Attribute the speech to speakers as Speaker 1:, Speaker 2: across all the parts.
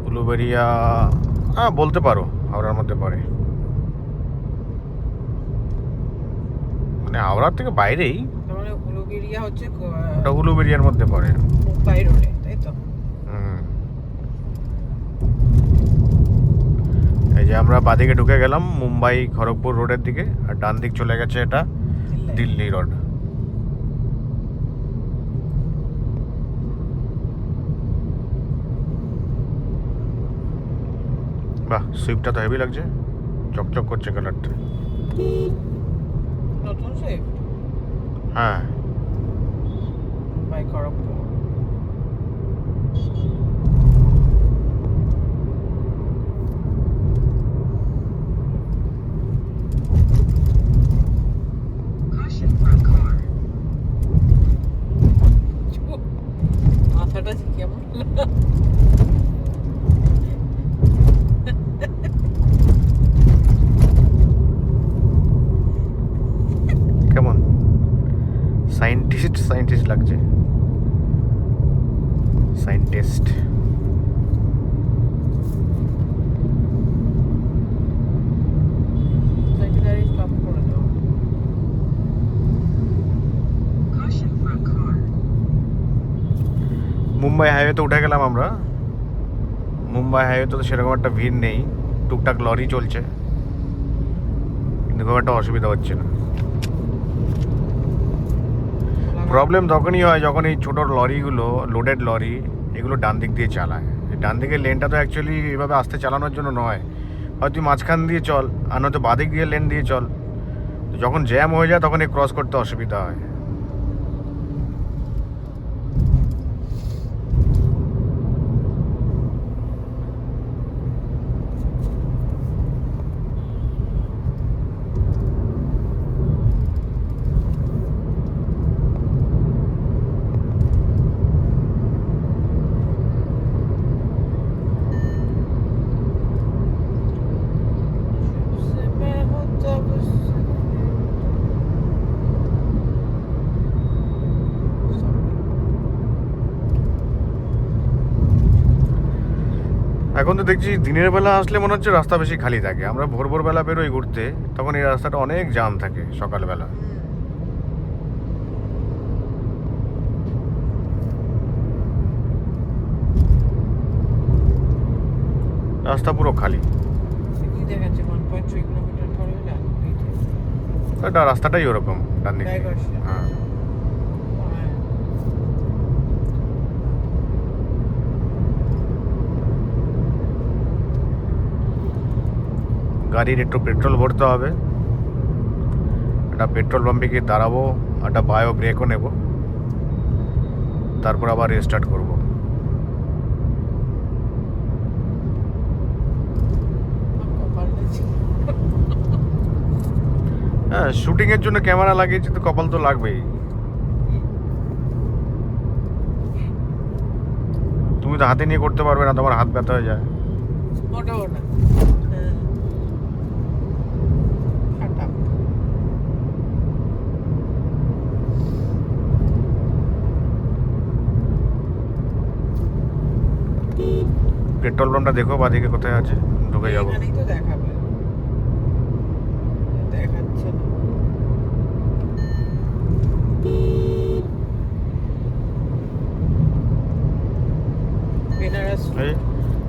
Speaker 1: উলুবেড়িয়া বলতে পারো হাওড়ার মধ্যে পড়ে, মানে হাওড়ার থেকে বাইরেই।
Speaker 2: তার মানে উলুবেড়িয়া হচ্ছে
Speaker 1: ওটা উলুবেড়িয়ার মধ্যে পড়ে।
Speaker 2: মুম্বাই রোডে, তাই তো?
Speaker 1: এই যে আমরা বাদিকে ঢুকে গেলাম মুম্বাই খড়গপুর রোডের দিকে, আর ডান দিক চলে গেছে এটা দিল্লি রোড। বাহ, সুইফটটা তো হেভি লাগছে, চকচক করছে কালারটা।
Speaker 2: নতুন সুইফট?
Speaker 1: হ্যাঁ,
Speaker 2: মুম্বাই খড়গপুর। মাথাটা কেমন
Speaker 1: কেমন সায়েন্টিস্ট সায়েন্টিস্ট লাগছে, সায়েন্টিস্ট।
Speaker 2: স্টপ করে দাও।
Speaker 1: মুম্বাই হাইওয়েতে উঠে গেলাম আমরা। মুম্বাই হাইওয়েতে তো সেরকম একটা ভিড় নেই, টুকটাক লরি চলছে, কিন্তু খুব একটা অসুবিধা হচ্ছে না। প্রবলেম তখনই হয় যখন এই ছোটো লরিগুলো, লোডেড লরি, এগুলো ডান দিক দিয়ে চালায়। ডান দিকের লেনটা তো অ্যাকচুয়ালি এভাবে আস্তে চালানোর জন্য নয়, হয়তো তুই মাঝখান দিয়ে চল, আর নয়তো বাদিক দিয়ে লেন দিয়ে চল। তো যখন জ্যাম হয়ে যায় তখন এই ক্রস করতে অসুবিধা হয়। এখন তো দেখছি দিনের বেলা আসলে মনে হচ্ছে রাস্তা বেশি খালি থাকে। আমরা ভোর ভোরবেলা বেরোই ঘুরতে, তখন এই রাস্তাটা অনেক জ্যাম থাকে সকালবেলা। রাস্তা পুরো খালি।
Speaker 2: কি দেখাচ্ছে 1.3 কিলোমিটার পরে না?
Speaker 1: এটা রাস্তাটাই ওরকম ডান দিকে। হ্যাঁ, গাড়ির একটু পেট্রোল ভরতে হবে, একটা পেট্রোল পাম্পে গিয়ে দাঁড়াবো, একটা বায়ো ব্রেকও নেব, তারপর আবার রেস্টার্ট করব। হ্যাঁ, শুটিংয়ের জন্য ক্যামেরা লাগিয়েছি তো কপাল তো লাগবেই। তুমি তো হাতে নিয়ে করতে পারবে না, তোমার হাত ব্যথা হয়ে যায়। পেট্রোল পাম্পটা দেখো বাদিকে কোথায় আছে, ঢুকে যাবো।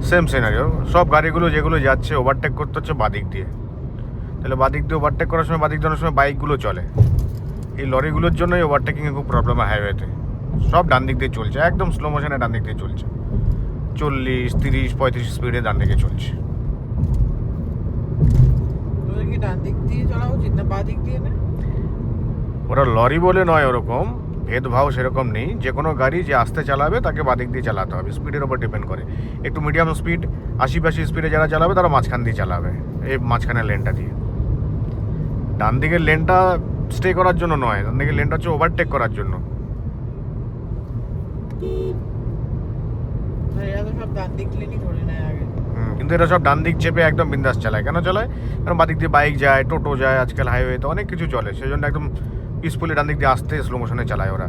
Speaker 1: সেম সিনারিও, সব গাড়িগুলো যেগুলো যাচ্ছে ওভারটেক করতে হচ্ছে বাদিক দিয়ে। তাহলে বাদিক দিয়ে ওভারটেক করার সময়, বাদিক দেওয়ার সময় বাইকগুলো চলে। এই লরিগুলোর জন্যই ওভারটেকিংয়ে খুব প্রবলেম হয় হাইওয়েতে। সব ডান দিক দিয়ে চলছে, একদম স্লো মোশনে ডান দিক দিয়ে চলছে, 40, 30, 35 স্পিডে ডান দিকে চলছে। ওরা লরি বলে নয়, ওরকম ভেদভাব সেরকম নেই। যে কোনো গাড়ি যে আস্তে চালাবে তাকে বাদিক দিয়ে চালাতে হবে, স্পিডের ওপর ডিপেন্ড করে। একটু মিডিয়াম স্পিড, 80-85 স্পিডে যারা চালাবে তারা মাঝখান দিয়ে চালাবে, এই মাঝখানের লেনটা দিয়ে। ডান দিকের লেনটা স্টে করার জন্য নয়, ডান দিকের লেনটা হচ্ছে ওভারটেক করার জন্য। কিন্তু এটা সব ডান দিক চেপে একদম বিন্দাস চালায়। কেন চালায়? কারণ বাদিক দিয়ে বাইক যায়, টোটো যায়, আজকাল হাইওয়েতে অনেক কিছু চলে, সেই জন্য একদম পিসফুলি ডান দিক দিয়ে আস্তে স্লো মোশনে চালায় ওরা।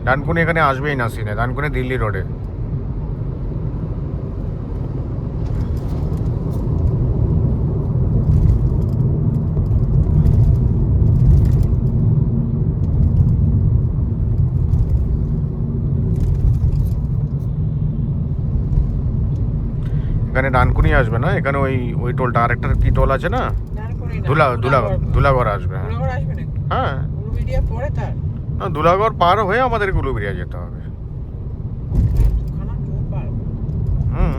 Speaker 1: ডানকুনি এখানে আসবেই না সিনে, ডানকুনি দিল্লি রোডে। এখানে ডানকুনি আসবে না, এখানে ওই ওই টোলটা আরেকটা কি টোল আছে না,
Speaker 2: ডানকুনি না,
Speaker 1: ধুলাগড় আসবে। হ্যাঁ
Speaker 2: ধুলাগড় আসবে নাকি?
Speaker 1: হ্যাঁ,
Speaker 2: উলুবেড়িয়া পরে তার
Speaker 1: না, ধুলাগড় পার হয়ে আমাদের উলুবেড়িয়া যেতে হবে।
Speaker 2: খানা দূর পার।
Speaker 1: হুম